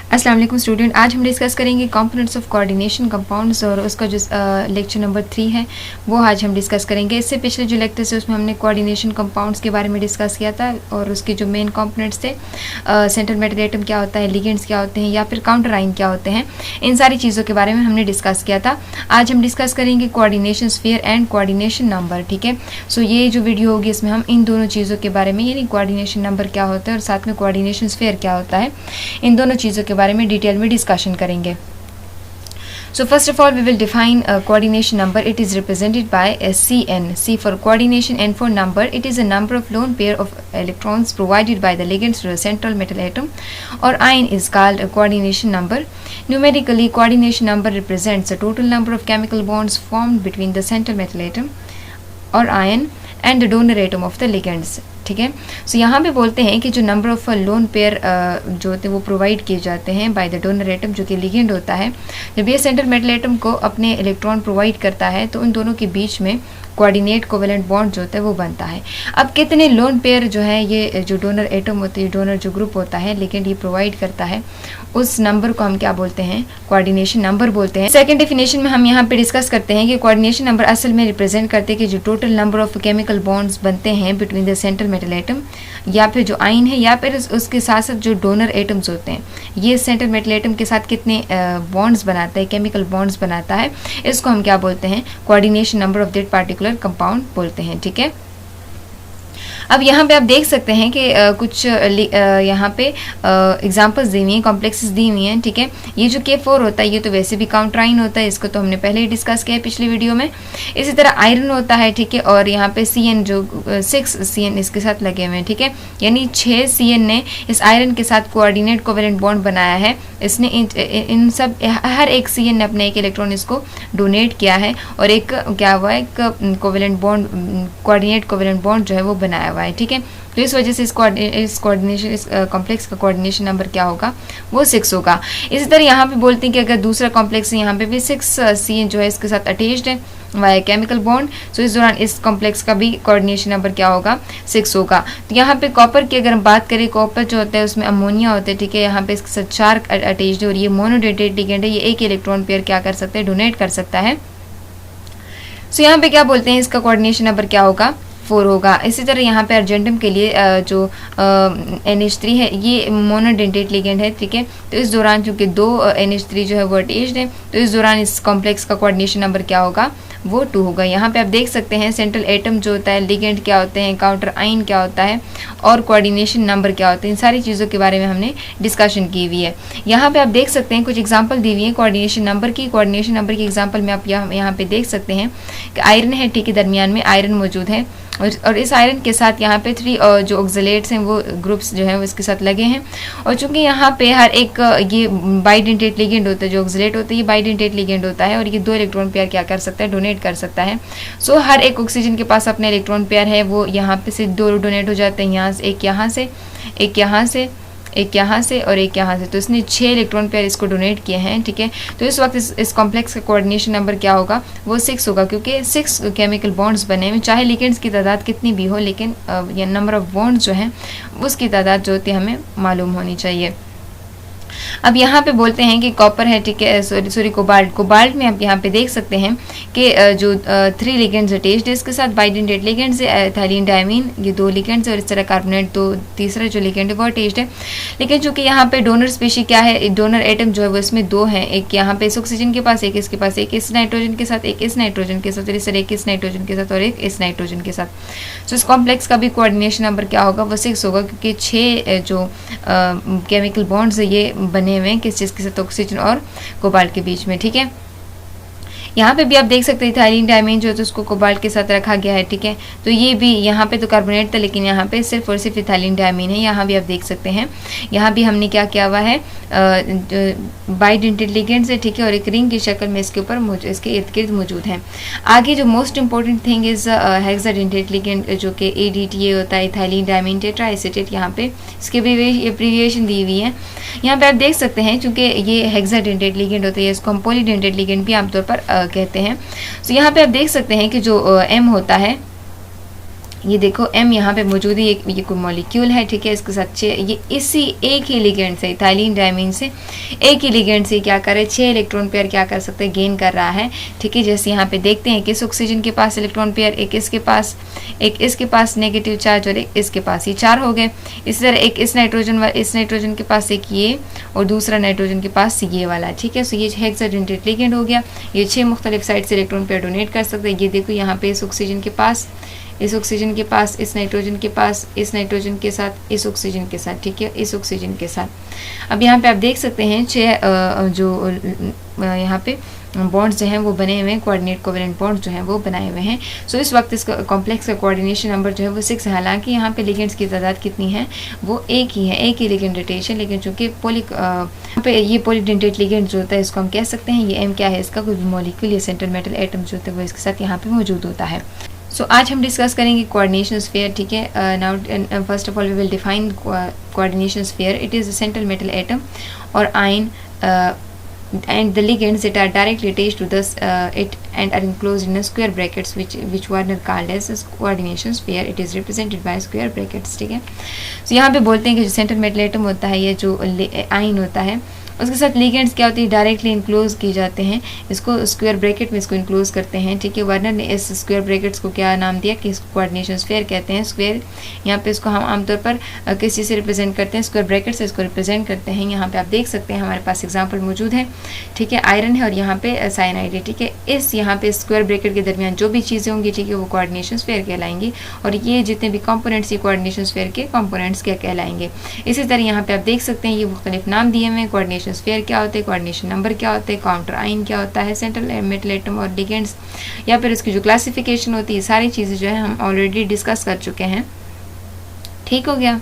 अस्सलाम वालेकुम स्टूडेंट, आज हम डिस्कस करेंगे कंपोनेंट्स ऑफ कोऑर्डिनेशन कंपाउंड्स और उसका जो लेक्चर नंबर 3 है वो आज हम डिस्कस करेंगे। इससे पिछले जो लेक्चर है उसमें हमने कोऑर्डिनेशन कंपाउंड्स के बारे में डिस्कस किया था और उसके जो मेन कंपोनेंट्स थे सेंट्रल मेटल एटम क्या होता है, लिगेंड्स क्या होते हैं या फिर काउंटर आयन क्या होते हैं, इन सारी चीज़ों के बारे में हमने डिस्कस किया था। आज हम डिस्कस करेंगे coordination sphere and coordination number. ठीक है, सो ये जो वीडियो होगी इसमें हम इन दोनों चीज़ों के बारे में यानी कोऑर्डिनेशन नंबर क्या होता है और साथ में कोऑर्डिनेशन स्फीयर क्या होता है, इन दोनों चीज़ों के बारे में डिटेल में डिस्कशन करेंगे। So first of all we will define a coordination number. It is represented by Cn. C for coordination, N for number. It is a number of lone pair of electrons provided by the ligands to a central metal atom, or ion is called a coordination number. Numerically, coordination number represents the total number of chemical bonds formed between the central metal atom or ion and the donor atom of the ligands. ठीक है, सो यहाँ पे बोलते हैं कि जो number of lone pair जो होते हैं वो प्रोवाइड किए जाते हैं बाय द डोनर एटम जो कि लिगेंड होता है। जब ये सेंट्रल मेटल एटम को अपने इलेक्ट्रॉन प्रोवाइड करता है तो उन दोनों के बीच में कोऑर्डिनेट कोवेलेंट बॉन्ड जो होता है वो बनता है। अब कितने लोन पेयर जो है ये जो डोनर एटम होते हैं, डोनर जो ग्रुप होता है लिगेंड ये प्रोवाइड करता है, उस नंबर को हम क्या बोलते हैं, कोऑर्डिनेशन नंबर बोलते हैं। सेकंड डेफिनेशन में हम यहाँ पे डिस्कस करते हैं कि कोऑर्डिनेशन नंबर असल में रिप्रेजेंट करते हैं कि जो total number of chemical bonds बनते हैं between the central metal atom या फिर जो आयन है या फिर उसके साथ साथ जो डोनर एटम्स होते हैं, ये सेंट्रल मेटल एटम के साथ कितने बॉन्ड्स बनाता है, केमिकल बॉन्ड्स बनाता है, इसको हम क्या बोलते हैं, coordination number of that particular compound बोलते हैं। ठीक है, अब यहाँ पे आप देख सकते हैं कि कुछ यहाँ पे एग्जांपल्स दी हुई हैं, कॉम्प्लेक्सेस दी हुई हैं। ठीक है, ये जो K4 होता है ये तो वैसे भी काउंटर आयन होता है, इसको तो हमने पहले ही डिस्कस किया है पिछली वीडियो में। इसी तरह आयरन होता है, ठीक है, और यहाँ पे Cn जो 6 Cn इसके साथ लगे हुए हैं। ठीक है, यानी 6 Cn ने इस आयरन के साथ कोऑर्डिनेट कोवेलेंट बॉन्ड बनाया है। इसने इन सब हर एक Cn ने अपने एक इलेक्ट्रॉन इसको डोनेट किया है और एक क्या हुआ है, एक covalent bond, coordinate covalent bond जो है वो बनाया हुआ है। ठीक है, तो इस वजह से इस कोऑर्डिनेशन इस कॉम्प्लेक्स का कोऑर्डिनेशन नंबर क्या होगा, वो 6 होगा। इसी तरह यहाँ पे बोलते हैं कि अगर दूसरा कॉम्प्लेक्स है, यहाँ पे भी 6 Cn जो है इसके साथ अटैच्ड है वाया केमिकल बॉन्ड, सो इस दौरान इस कॉम्प्लेक्स का भी कोऑर्डिनेशन नंबर क्या होगा, 6 होगा। तो यहाँ पे कॉपर की अगर हम बात करें, कॉपर जो होता है उसमें अमोनिया होता है। ठीक है, यहाँ पे इसके साथ 4 अटैच्ड है और ये मोनोडेटेड लिगेंड है, ये एक इलेक्ट्रॉन पेयर क्या कर सकते हैं, डोनेट कर सकता है। सो यहाँ पे क्या बोलते हैं, इसका कोऑर्डिनेशन नंबर क्या होगा, 4 होगा। इसी तरह यहाँ पे अर्जेंटम के लिए जो NH3 है ये मोनोडेंटेट लिगेंड है। ठीक है, तो इस दौरान चूँकि 2 NH3 जो है वो अटैच्ड है, तो इस दौरान इस कॉम्प्लेक्स का कोऑर्डिनेशन नंबर क्या होगा, वो 2 होगा। यहाँ पे आप देख सकते हैं सेंट्रल एटम जो होता है, लिगेंड क्या होते हैं, काउंटर आयन क्या होता है और कोऑर्डिनेशन नंबर क्या होते हैं, इन सारी चीज़ों के बारे में हमने डिस्कशन की हुई है। यहाँ पे आप देख सकते हैं कुछ एग्जांपल दी हुई है कोऑर्डिनेशन नंबर की। कोऑर्डिनेशन नंबर की एग्जांपल में आप यहाँ पे देख सकते हैं कि आयरन है, ठीक है, दरमियान में आयरन मौजूद है और इस आयरन के साथ यहाँ पे 3 जो ऑक्सलेट्स हैं वो ग्रुप्स जो हैं वो इसके साथ लगे हैं। और चूंकि यहाँ पे हर एक ये बाइडेंटेट लिगेंड होता है, जो ऑक्सलेट होता है ये बाइडेंटेट लिगेंड होता है और ये 2 इलेक्ट्रॉन पेयर क्या कर सकता है, डोनेट कर सकता है। सो हर एक ऑक्सीजन के पास अपने इलेक्ट्रॉन पेयर है, वो यहाँ पे से 2 डोनेट हो जाते हैं, यहाँ से एक, यहाँ से एक, यहाँ से एक, यहाँ से और एक यहाँ से, तो इसने 6 इलेक्ट्रॉन पेयर इसको डोनेट किए हैं। ठीक है, तो इस वक्त इस कॉम्प्लेक्स का कोऑर्डिनेशन नंबर क्या होगा, वो 6 होगा, क्योंकि 6 केमिकल बॉन्ड्स बने हुए, चाहे लिगेंड्स की तादाद कितनी भी हो, लेकिन ये नंबर ऑफ बॉन्ड्स जो हैं उसकी तादाद जो होती है हमें मालूम होनी चाहिए। अब यहाँ पे बोलते हैं कि कॉपर है, ठीक है, सॉरी कोबाल्ट में आप यहाँ पे देख सकते हैं कि जो 3 लिगेंड्स अटैच्ड है इसके साथ बाइडेंटेट लिगेंड्स है, एथिलीन डायमीन, ये 2 लिगेंड्स है और इस तरह कार्बोनेट तो तीसरा जो लिगेंड है वो अटैच्ड है। लेकिन चूंकि यहाँ पे डोनर स्पीशी क्या है, डोनर एटम जो है वो इसमें 2 है, एक यहाँ पे इस ऑक्सीजन के पास, एक इसके पास, एक इस नाइट्रोजन के साथ, एक इस नाइट्रोजन के साथ, इस तरह एक इस नाइट्रोजन के साथ और एक इस नाइट्रोजन के साथ। तो इस कॉम्प्लेक्स का भी कोऑर्डिनेशन नंबर क्या होगा, वो 6 होगा, क्योंकि 6 जो केमिकल बॉन्ड्स है ये बने हुए हैं किस चीज़ के साथ, ऑक्सीजन और कोबाल्ट के बीच में। ठीक है, यहाँ पे भी आप देख सकते हैं इथाइलिन डायमीन जो है तो उसको कोबाल्ट के साथ रखा गया है। ठीक है, तो ये भी यहाँ पे तो कार्बोनेट था लेकिन यहाँ पे सिर्फ और सिर्फ इथाइलिन डायमीन है। यहाँ भी आप देख सकते हैं, यहाँ भी हमने क्या किया हुआ है, बाइडेंटेट लिगेंड्स है। ठीक है, और एक रिंग की शक्ल में इसके ऊपर इसके इर्द गिर्द मौजूद है। आगे जो most important thing is hexadentate ligand जो कि ADTA होता है, इथाइलिन डायमीन टेट्रा एसीटेट। यहाँ पे इसकी एब्रीविएशन दी हुई है। यहाँ पे आप देख सकते हैं चूँकि ये हेक्साडेंटेट लिगेंड होता है, इसको हम पॉलीडेंटेट लिगेंड भी आमतौर पर कहते हैं। तो यहाँ पे आप देख सकते हैं कि जो M होता है ये देखो M यहाँ पे मौजूद है, ये कोई मॉलिक्यूल है, ठीक है। इसके साथ ये इसी एक ही लिगेंड से, इथाइलिन डायमीन से एक ही लिगेंड से क्या करे, 6 इलेक्ट्रॉन पेयर क्या कर सकते हैं, गेन कर रहा है, ठीक है। जैसे यहाँ पे देखते हैं कि इस ऑक्सीजन के पास इलेक्ट्रॉन पेयर एक इसके पास नेगेटिव चार्ज और एक इसके पास, ये 4 हो गए। इसी तरह एक इस नाइट्रोजन के पास एक ये और दूसरा नाइट्रोजन के पास ये वाला, ठीक है। सो ये हेक्साडेंटेट लिगेंड हो गया। ये 6 मुख्तलिफ साइड से इलेक्ट्रॉन पेयर डोनेट कर सकते हैं। ये देखो यहाँ पे इस ऑक्सीजन के पास, इस नाइट्रोजन के पास, इस नाइट्रोजन के साथ, इस ऑक्सीजन के साथ, ठीक है, इस ऑक्सीजन के साथ। अब यहाँ पे आप देख सकते हैं 6 जो यहाँ पे बॉन्ड्स जो हैं वो बने हुए हैं, कोऑर्डिनेट कोवेलेंट बॉन्ड्स जो हैं वो बनाए हुए हैं। सो इस वक्त इसका कॉम्प्लेक्स का कोऑर्डिनेशन नंबर जो है वो 6 है। हालांकि यहाँ पे लिगेंड्स की तादाद कितनी है, वो एक ही है, एक ही लिगेंड रोटेशन। लेकिन चूंकि ये पॉलीडेंटेट लिगेंड जो होता है इसको हम कह सकते हैं, ये M क्या है, इसका कोई भी मॉलिक्यूल या सेंट्रल मेटल एटम जो होता है वो इसके साथ यहाँ पे मौजूद होता है। सो आज हम डिस्कस करेंगे कोऑर्डिनेशन स्फीयर, ठीक है। Now first of all we will define coordination sphere. It is a central metal atom और ion and the ligands that are directly attached to this it and are enclosed in a square brackets which Warner called as a coordination sphere. It is represented by square brackets, ठीक है। so यहाँ पे बोलते हैं कि जो central metal atom होता है, ये जो आयन होता है, उसके साथ लिगेंड्स क्या होती है, डायरेक्टली इनक्लोज किए जाते हैं, इसको स्क्वायर ब्रैकेट में इसको इनक्लोज करते हैं, ठीक है। वार्नर ने इस स्क्वायर ब्रैकेट्स को क्या नाम दिया कि इसको कोऑर्डिनेशन स्फीयर कहते हैं। स्क्वायर यहाँ पे इसको हम आमतौर पर किस चीज़ से रिप्रेजेंट करते हैं, स्क्वायर ब्रैकेट से इसको रिप्रेजेंट करते हैं। यहाँ पे आप देख सकते हैं हमारे पास एग्जाम्पल मौजूद है, ठीक है। आयरन है और यहाँ पे साइनाइड है, ठीक है। इस यहाँ पे स्क्वायर ब्रैकेट के दरमियान जो भी चीज़ें होंगी, ठीक है, वो कोऑर्डिनेशन स्फीयर कहलाएंगी। और ये जितने भी कंपोनेंट्स ये कोऑर्डिनेशन स्फीयर के कंपोनेंट्स क्या कहलाएंगे। इसी तरह यहाँ पे आप देख सकते हैं ये मुख्तलिफ नाम दिए हुए हैं। कोऑर्डिनेशन स्फीयर क्या होते हैं, कोऑर्डिनेशन नंबर क्या होता है, काउंटर आयन क्या होता है, सेंट्रल मेटल एटम और लिगेंड्स, या फिर इसकी जो क्लासिफिकेशन होती है, सारी चीज़ें जो है हम ऑलरेडी डिस्कस कर चुके हैं। ठीक हो गया।